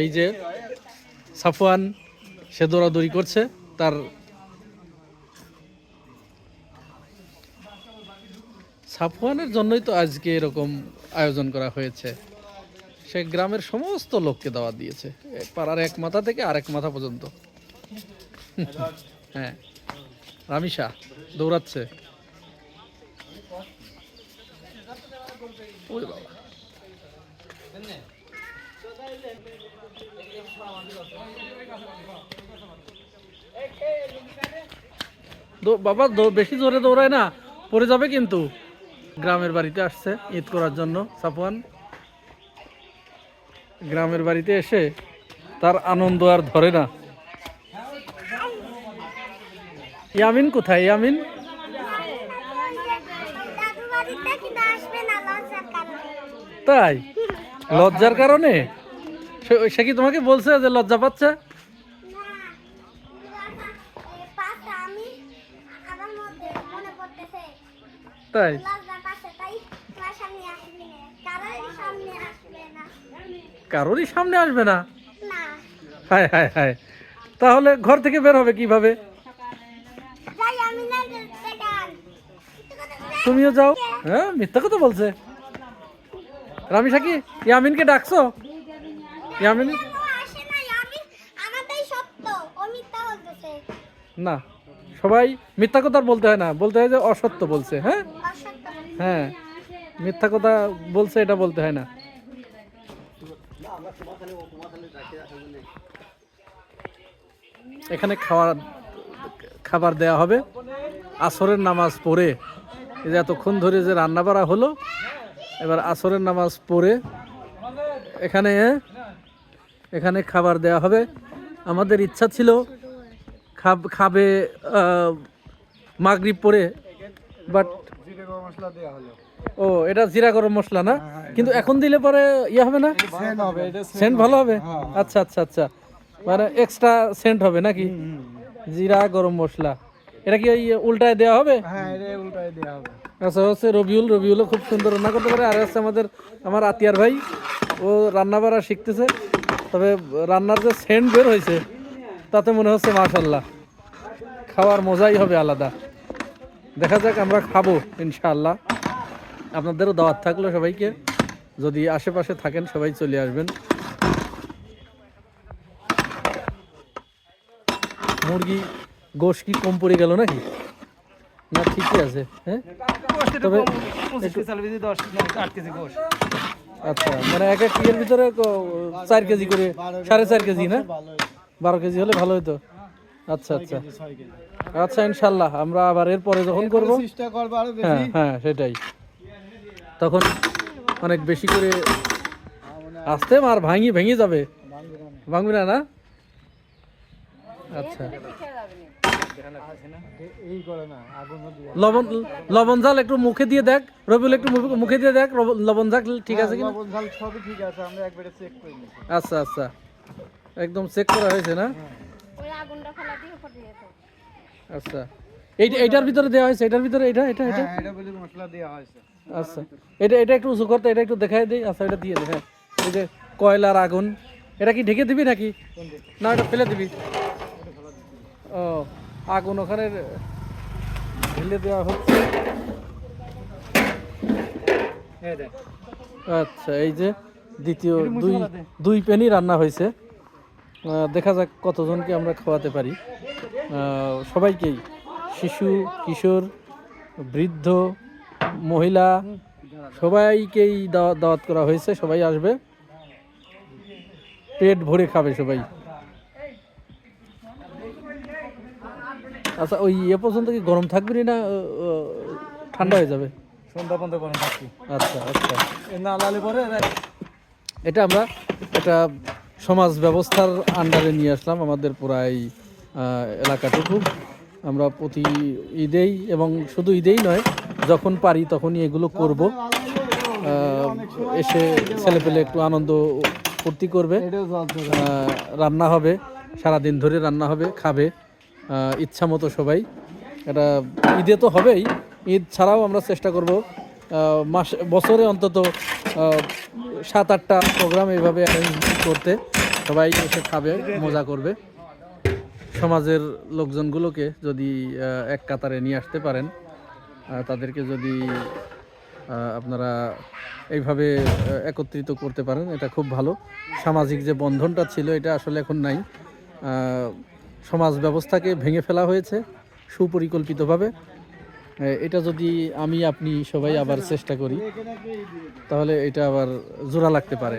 এই যে সাফওয়ান সে দৌড়াদৌড়ি করছে, তার সাফওয়ানের জন্যই তো আজকে এরকম আয়োজন করা হয়েছে। সে গ্রামের সমস্ত লোককে দাওয়াত দিয়েছে, পাড়ার এক মাথা থেকে আরেক মাথা পর্যন্ত। হ্যাঁ, রামিসা দৌড়াচ্ছে। ওরে বাবা, বাবা বেশি জোরে দৌড়ায় না, পড়ে যাবে কিন্তু। গ্রামের বাড়িতে আসছে ঈদ করার জন্য সাফওয়ান। গ্রামের বাড়িতে এসে তার আনন্দ আর ধরে না। ইয়ামিন কোথায়? ইয়ামিন তাই লজ্জার কারণে? সে কি তোমাকে বলছে যে লজ্জা পাচ্ছে? তাই কারোরই সামনে আসবে না? হায় হায় হায়, তাহলে ঘর থেকে বের হবে কিভাবে? তুমিও যাও। হ্যাঁ, মিথ্যা কথা বলছে রামিসা। কি ইয়ামিনকে ডাকছো? ইয়ামিন না, সবাই মিথ্যা কথা বলতে হয় না, বলতে হয় যে অসত্য বলছে। হ্যাঁ হ্যাঁ, মিথ্যা কথা বলছে এটা বলতে হয় না। এখানে খাবার দেয়া হবে আসরের নামাজ পড়ে। এই যে এতক্ষণ ধরে যে রান্না বাড়া হলো, এবার আসরের নামাজ পড়ে এখানে খাবার দেয়া হবে। আমাদের ইচ্ছা ছিল খাবে মাগরিব পরে, বাট ও এটা জিরা গরম মশলা না, কিন্তু এখন দিলে পরে ইয়ে হবে না, সেন্ট ভালো হবে। আচ্ছা আচ্ছা আচ্ছা, মানে এক্সট্রা সেন্ট হবে নাকি? জিরা গরম মশলা, এটা কি ওই উল্টায় দেওয়া হবে? আচ্ছা, হচ্ছে রবিউলও খুব সুন্দর রান্না করতে পারে। আর হচ্ছে আমার আতিয়ার ভাই, ও রান্না বাড়া শিখতেছে। তবে রান্নার যে সেন্ট বের হয়েছে তাতে মনে হচ্ছে মাশাআল্লাহ, খাওয়ার মজাই হবে আলাদা। দেখা যাক, আমরা খাবো ইনশাআল্লাহ। আপনাদেরও দাওয়াত থাকলো সবাইকে, যদি আশেপাশে থাকেন সবাই চলে আসবেন। মুরগি গোশ কি কম পড়ে গেল নাকি? না ঠিকই আছে। হ্যাঁ, তবে আচ্ছা, মানে এক কেজির ভিতরে 4 কেজি করে, 4.5 কেজি না 12 কেজি হলে ভালো হতো। আচ্ছা আচ্ছা আচ্ছা, ইনশাল্লাহ আমরা আবার এরপরে যখন করবো, হ্যাঁ হ্যাঁ সেটাই, তখন অনেক বেশি করে আসতে আর ভেঙে যাবে, ভাঙবে না না? আচ্ছা, লবণ ঝাল একটু মুখে দিয়ে দেখ রবিউল, একটু মুখে দিয়ে দেখ লবণ ঝাল ঠিক আছে কিনা। আচ্ছা আচ্ছা, একদম চেক করা হয়েছে না? আচ্ছা, এইটার ভিতরে দেওয়া হয়েছে, এটার ভিতরে এটা এটা এটা মশলা দেওয়া হয়েছে। আচ্ছা, এটা একটু উঁচু করতে, এটা একটু দেখাই দিই। আচ্ছা, এটা দিয়ে দে। হ্যাঁ, এই যে কয়লার আগুন, এটা কি ঢেকে দিবি নাকি না এটা ফেলে দিবি? ও, আগুন ওখানে ঢেলে দেওয়া হচ্ছে। আচ্ছা, এই যে দ্বিতীয় দুই প্যানই রান্না হয়েছে। দেখা যাক কতজনকে আমরা খাওয়াতে পারি। সবাইকেই, শিশু, কিশোর, বৃদ্ধ, মহিলা সবাইকেই দাওয়াত করা হয়েছে। সবাই আসবে, পেট ভরে খাবে সবাই। আচ্ছা, ওই পর্যন্ত কি গরম থাকবে না ঠান্ডা হয়ে যাবে? সন্ধ্যা পর্যন্ত গরম থাকবে। আচ্ছা আচ্ছা, এটা আমরা একটা সমাজ ব্যবস্থার আন্ডারে নিয়ে আসলাম আমাদের পুরাই এলাকাটুকু। আমরা প্রতি ঈদেই, এবং শুধু ঈদেই নয়, যখন পারি তখনই এগুলো করব। এসে ছেলেপেলে একটু আনন্দ ফুর্তি করবে, রান্না হবে সারাদিন ধরে, রান্না হবে, খাবে ইচ্ছা মতো সবাই। এটা ঈদে তো হবেই, ঈদ ছাড়াও আমরা চেষ্টা করব বছরে অন্তত 7-8টা প্রোগ্রাম এইভাবে অ্যারেঞ্জ করতে। সবাই এসে খাবে, মজা করবে। সমাজের লোকজনগুলোকে যদি এক কাতারে নিয়ে আসতে পারেন, তাদেরকে যদি আপনারা এইভাবে একত্রিত করতে পারেন, এটা খুব ভালো। সামাজিক যে বন্ধনটা ছিল এটা আসলে এখন নাই। সমাজ ব্যবস্থাকে ভেঙে ফেলা হয়েছে সুপরিকল্পিতভাবে। এটা যদি আমি আপনি সবাই আবার চেষ্টা করি তাহলে এটা আবার জোড়া লাগতে পারে।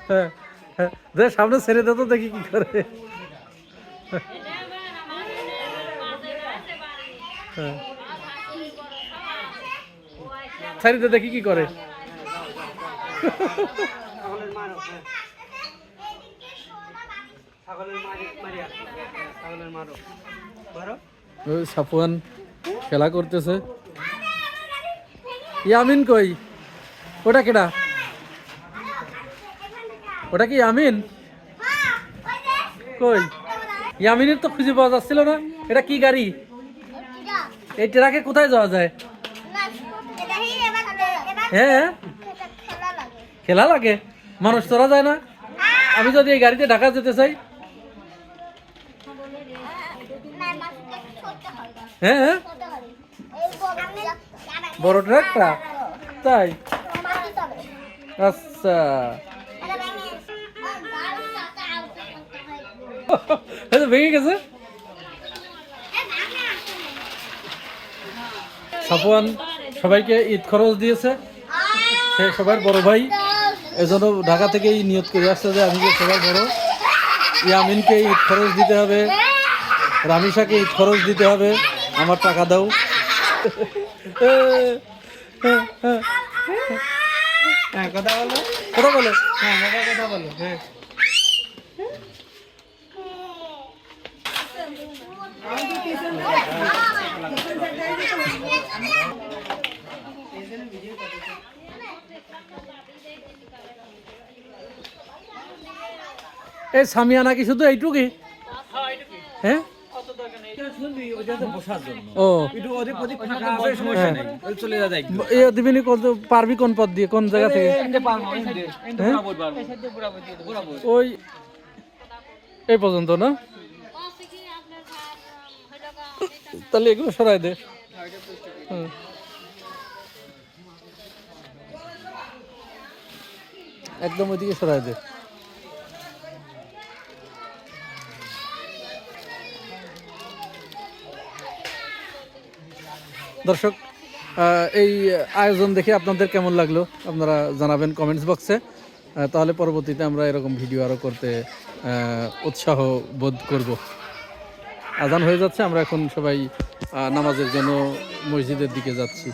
হ্যাঁ হ্যাঁ, সামনে ছেড়ে দে তো দেখি কি করে। হ্যাঁ, ছেড়ে দে দেখি কি করে। সাফওয়ান খেলা করতেছে। ইয়ামিন কই? ওটা কেডা? ওটা কি ইয়ামিন? কই ইয়ামিনের তো খুঁজে পাওয়া যাচ্ছিল না। এটা কি গাড়ি? এই ট্রাকে কোথায় যাওয়া যায়? হ্যাঁ, খেলা লাগে, মানুষ চড়া যায় না। আমি যদি এই গাড়িতে ঢাকা যেতে চাই, হ্যাঁ বড় ট্রাকটা, তাই? আচ্ছা, ভেঙে গেছে। সাফওয়ান সবাইকে ঈদ খরচ দিয়েছে, সে সবার বড় ভাই, এজন্য ঢাকা থেকেই নিয়ত করে আসছে যে আমি যে সবার বড়। ইয়ামিনকে ঈদ খরচ দিতে হবে, রামিসাকে ঈদ খরচ দিতে হবে, আমার টাকা দাও। কথা বলো, কথা বলো, হ্যাঁ কথা বলো। হ্যাঁ, এই সামিয়ানা কি শুধু এইটুকুই? হ্যাঁ, পারবি কোন পথ দিয়ে, কোন জায়গা থেকে? ওই এই পর্যন্ত না? তাহলে এগুলো সরাই দে। একদম ওইদিকে সরাই দে। দর্শক, এই আয়োজন দেখে আপনাদের কেমন লাগলো আপনারা জানাবেন কমেন্টস বক্সে। তাহলে পরবর্তীতে আমরা এরকম ভিডিও আরও করতে উৎসাহ বোধ করব। আজান হয়ে যাচ্ছে, আমরা এখন সবাই নামাজের জন্য মসজিদের দিকে যাচ্ছি।